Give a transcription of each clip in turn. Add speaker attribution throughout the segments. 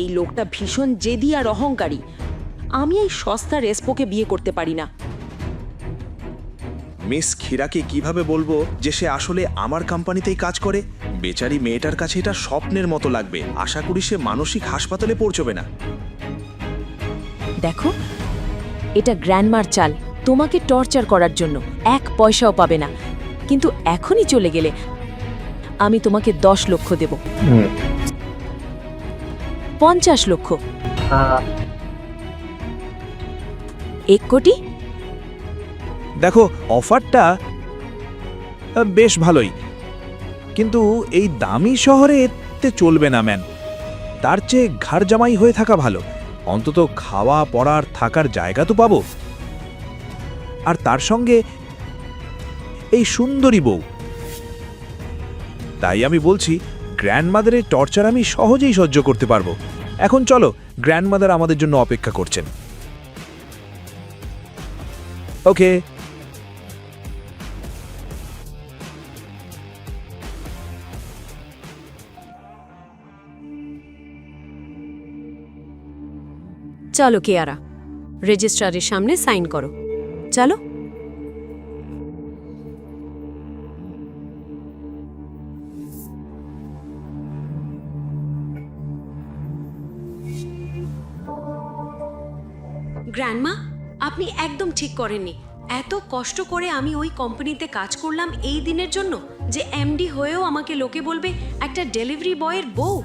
Speaker 1: এই লোকটা ভীষণ জেদি আর অহংকারী। আমি এই সস্তা রেসপোকে বিয়ে করতে পারি না।
Speaker 2: মিস ক্ষীরাকে কিভাবে বলবো যে সে আসলে আমার কোম্পানিতেই কাজ করে? বেচারি মেয়েটার কাছে এটা স্বপ্নের মতো লাগবে। আশা করি সে মানসিক হাসপাতালে পৌঁছবে না।
Speaker 1: দেখো, এটা গ্র্যান্ডমার চাল, তোমাকে টর্চার করার জন্য। 1 পয়সাও পাবে না, কিন্তু এখনই চলে গেলে আমি তোমাকে 10 লক্ষ দেব। 50 লক্ষ, 1 কোটি।
Speaker 2: দেখো, অফারটা বেশ ভালোই, কিন্তু এই দামি শহরে এতে চলবে না ম্যান। তার চেয়ে ঘর জামাই হয়ে থাকা ভালো। অন্তত খাওয়া পড়ার থাকার জায়গা তো পাবো, আর তার সঙ্গে এই সুন্দরী বউ। তাই আমি বলছি, গ্র্যান্ডমাদারের টর্চার আমি সহজেই সহ্য করতে পারবো। এখন চলো, গ্র্যান্ডমাদার আমাদের জন্য অপেক্ষা করছেন। ওকে।
Speaker 3: চলো কিয়ারা, রেজিস্ট্রারের সামনে সাইন করো। চলো। গ্র্যান্ডমা, আপনি একদম ঠিক করেননি। এত কষ্ট করে আমি ওই কোম্পানিতে কাজ করলাম এই দিনের জন্য, যে এমডি হয়েও আমাকে লোকে বলবে একটা ডেলিভারি বয়ের বউ।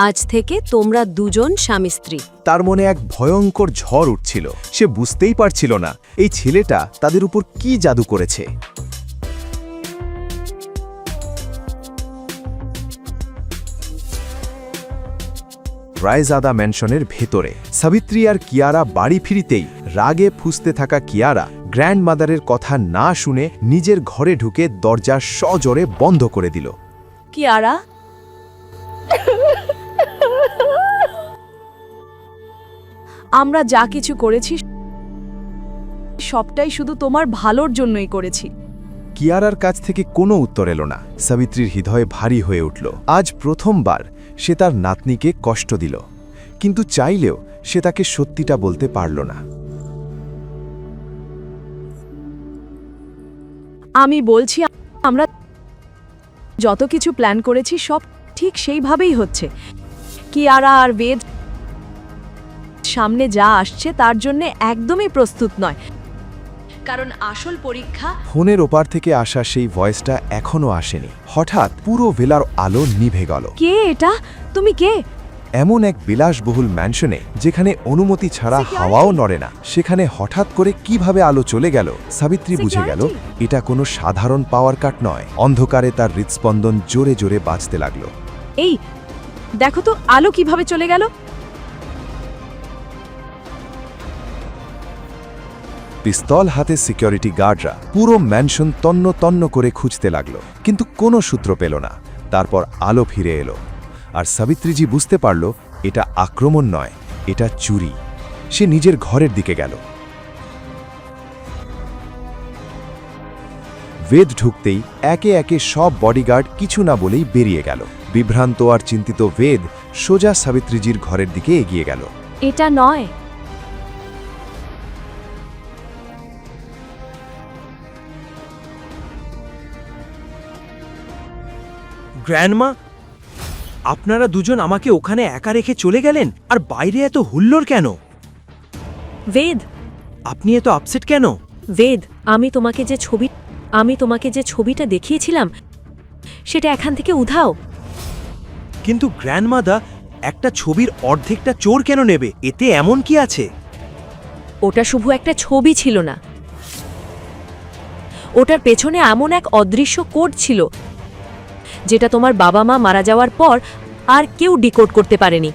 Speaker 3: আজ থেকে তোমরা দুজন স্বামী স্ত্রী।
Speaker 4: তার মনে এক ভয়ঙ্কর ঝড় উঠছিল। সে বুঝতেই পারছিল না এই ছেলেটা তাদের উপর কি জাদু করেছে। রায়জাদা ম্যানশনের ভেতরে সাবিত্রী আর কিয়ারা বাড়ি ফিরিতেই রাগে ফুঁসতে থাকা কিয়ারা গ্র্যান্ডমাদারের কথা না শুনে নিজের ঘরে ঢুকে দরজা সজোরে বন্ধ করে দিল।
Speaker 1: কিয়ারা, আমরা যা কিছু করেছি সবটাই শুধু তোমার ভালোর জন্যই করেছি।
Speaker 4: কিয়ারার কাছ থেকে কোনো উত্তর এলো না। সাবিত্রীর হৃদয় ভারী হয়ে উঠল। আজ প্রথমবার সে তার নাতনিকে কষ্ট দিল, কিন্তু চাইলেও সে তাকে সত্যিটা বলতে পারল না।
Speaker 1: আমি বলছি, আমরা যত কিছু প্ল্যান করেছি সব ঠিক সেইভাবেই হচ্ছে। কিয়ারা আর বেদ সামনে যা আসছে তার জন্য একদমই প্রস্তুত নয়, কারণ আসল পরীক্ষা।
Speaker 4: ফোনের ওপার থেকে আসা সেই ভয়েসটা এখনো আসেনি। হঠাৎ পুরো ভেলার আলো নিভে গেল।
Speaker 1: কে এটা? তুমি কে?
Speaker 4: এমন এক বিলাসবহুল ম্যানশনে যেখানে অনুমতি ছাড়া হাওয়াও নড়ে না, সেখানে হঠাৎ করে কিভাবে আলো চলে গেল। সাবিত্রী বুঝে গেল এটা কোনো সাধারণ পাওয়ার কাট নয়। অন্ধকারে তার হৃৎস্পন্দন জোরে জোরে বাজতে লাগলো।
Speaker 1: এই দেখো তো, আলো কিভাবে চলে গেল?
Speaker 4: পিস্তল হাতে সিকিউরিটি গার্ডরা পুরো ম্যানশন তন্ন তন্ন করে খুঁজতে লাগলো, কিন্তু কোনো সূত্র পেল না। তারপর আলো ফিরে এলো, আর সাবিত্রীজি বুঝতে পারল এটা আক্রমণ নয়, এটা চুরি। সে নিজের ঘরের দিকে গেল। বেদ ঢুকতেই একে একে সব বডিগার্ড কিছু না বলেই বেরিয়ে গেল। বিভ্রান্ত আর চিন্তিত বেদ সোজা সাবিত্রীজির ঘরের দিকে এগিয়ে গেল।
Speaker 1: এটা নয়।
Speaker 5: গ্র্যান্ডমা, আপনারা দুজন আমাকে ওখানে একা রেখে চলে গেলেন, আর বাইরে এত হুল্লোড় কেন?
Speaker 3: বেদ,
Speaker 5: আপনি এত আপসেট কেন?
Speaker 3: বেদ, আমি তোমাকে যে ছবিটা দেখিয়েছিলাম সেটা এখান থেকে উধাও।
Speaker 5: কিন্তু গ্র্যান্ডমাদা, একটা ছবির অর্ধেকটা চোর কেন নেবে? এতে এমন কি আছে?
Speaker 3: ওটা শুধু একটা ছবি ছিল না, ওটার পেছনে এমন এক অদৃশ্য কোড ছিল যেটা তোমার বাবা মা মারা যাওয়ার পর আর কেউ ডিকোড করতে পারেনি।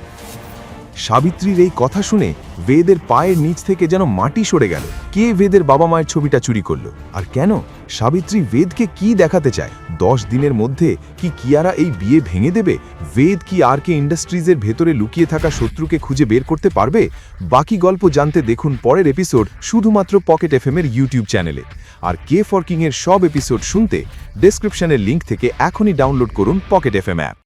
Speaker 4: সাবিত্রীর এই কথা শুনে বেদের পায়ের নিচ থেকে যেন মাটি সরে গেল। কে বেদের বাবা মায়ের ছবিটা চুরি করলো, আর কেন? সাবিত্রী বেদকে কি দেখাতে চায়? 10 দিনের মধ্যে কি কিয়ারা এই বিয়ে ভেঙে দেবে? বেদ কি আর কে ইন্ডাস্ট্রিজের ভেতরে লুকিয়ে থাকা শত্রুকে খুঁজে বের করতে পারবে? বাকি গল্প জানতে দেখুন পরের এপিসোড শুধুমাত্র পকেট এফএম-এর ইউটিউব চ্যানেলে। আর কে ফর কিং এর সব এপিসোড শুনতে ডেসক্রিপশনের লিংক থেকে এখনই ডাউনলোড করুন পকেট এফএম অ্যাপ।